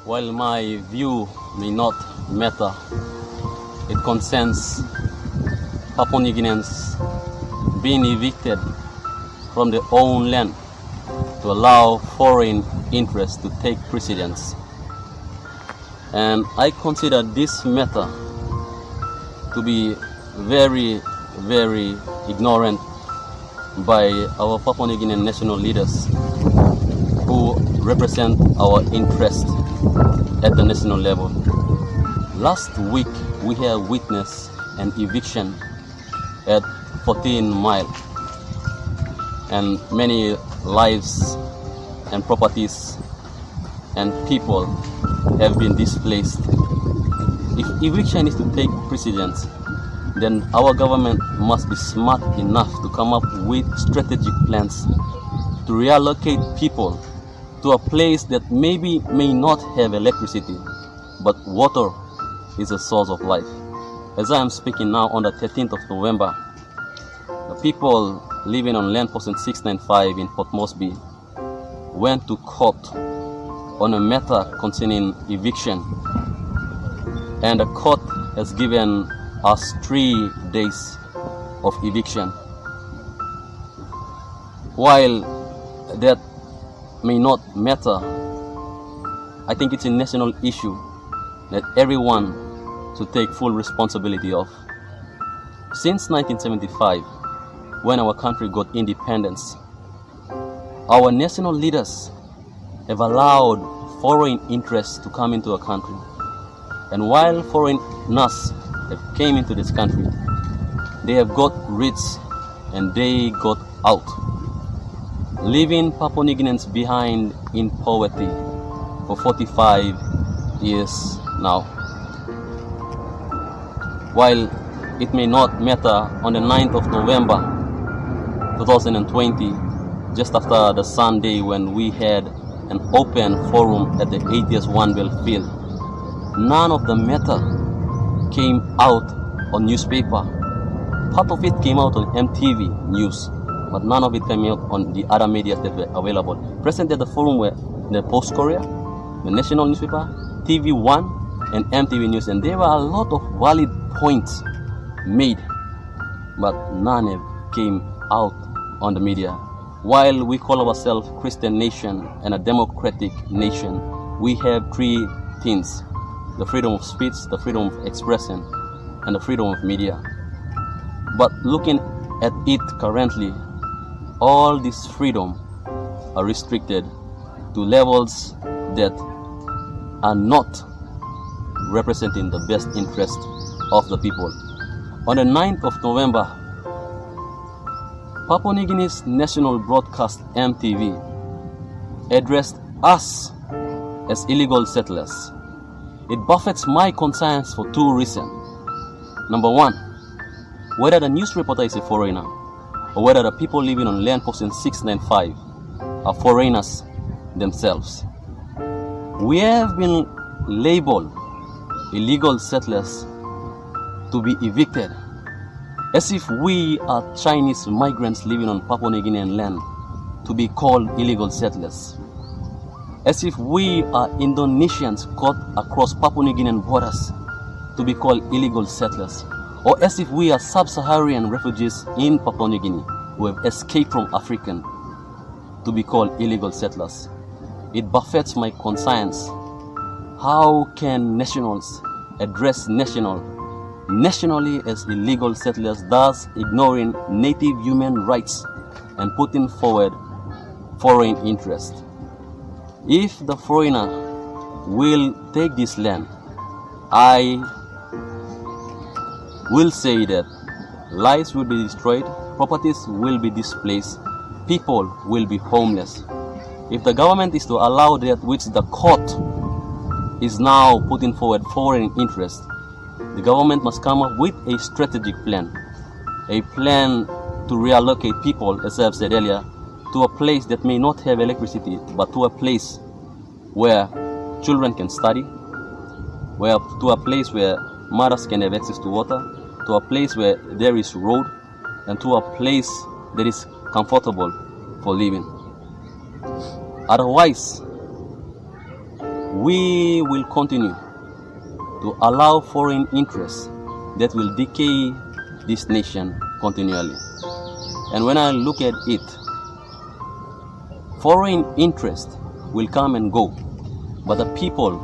While my view may not matter, it concerns Papua New Guineans being evicted from their own land to allow foreign interests to take precedence. And I consider this matter to be very, very ignorant by our Papua New Guinean national leaders who represent our interest at the national level. Last week, we have witnessed an eviction at 14 Mile, and many lives and properties and people have been displaced. If eviction is to take precedence, then our government must be smart enough to come up with strategic plans to reallocate people to a place that maybe may not have electricity, but water is a source of life. As I am speaking now on the 13th of November, the people living on land posting 695 in Port Moresby went to court on a matter concerning eviction, and the court has given us 3 days of eviction. While that may not matter, I think it's a national issue that everyone should take full responsibility of. Since 1975, when our country got independence, our national leaders have allowed foreign interests to come into our country. And while foreigners have came into this country, they have got rich and they got out, leaving Papua New Guineans behind in poverty for 45 years now. While it may not matter, on the 9th of November 2020, just after the Sunday when we had an open forum at the ATS Youth field, none of the matter came out on newspaper. Part of it came out on MTV News, but none of it came out on the other media that were available. Present at the forum were the Post Korea, the national newspaper, TV1, and MTV News, and there were a lot of valid points made, but none came out on the media. While we call ourselves Christian nation and a democratic nation, we have 3 things: the freedom of speech, the freedom of expression, and the freedom of media. But looking at it currently, all this freedom are restricted to levels that are not representing the best interest of the people. On the 9th of November, Papua New Guinea's national broadcast MTV addressed us as illegal settlers. It buffets my conscience for 2 reasons. Number 1, whether the news reporter is a foreigner or whether the people living on land posting 695 are foreigners themselves. We have been labeled illegal settlers to be evicted, as if we are Chinese migrants living on Papua New Guinean land to be called illegal settlers, as if we are Indonesians caught across Papua New Guinean borders to be called illegal settlers, or as if we are sub-Saharan refugees in Papua New Guinea who have escaped from African to be called illegal settlers. It buffets my conscience. How can nationals address nationally as illegal settlers, thus ignoring native human rights and putting forward foreign interest? If the foreigner will take this land, I will say that lives will be destroyed, properties will be displaced, people will be homeless. If the government is to allow that which the court is now putting forward foreign interest, the government must come up with a strategic plan, a plan to reallocate people, as I have said earlier, to a place that may not have electricity, but to a place where children can study, to a place where mothers can have access to water, to a place where there is road, and to a place that is comfortable for living. Otherwise, we will continue to allow foreign interests that will decay this nation continually. And when I look at it, foreign interest will come and go, but the people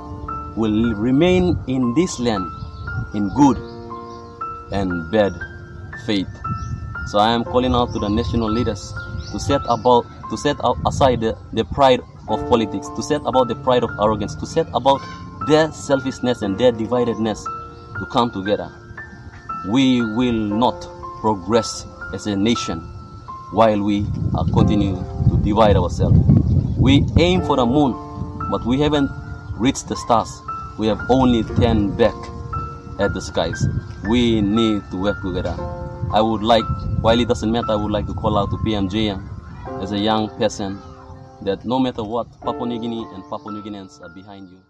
will remain in this land in good and bad faith. So I am calling out to the national leaders to set aside the pride of politics, to set about the pride of arrogance, to set about their selfishness and their dividedness, to come together. We will not progress as a nation while we are continuing to divide ourselves. We aim for the moon, but we haven't reached the stars. We have only turned back at the skies. We need to work together. I would like, while it doesn't matter, I would like to call out to PMJ as a young person that no matter what, Papua New Guinea and Papua New Guineans are behind you.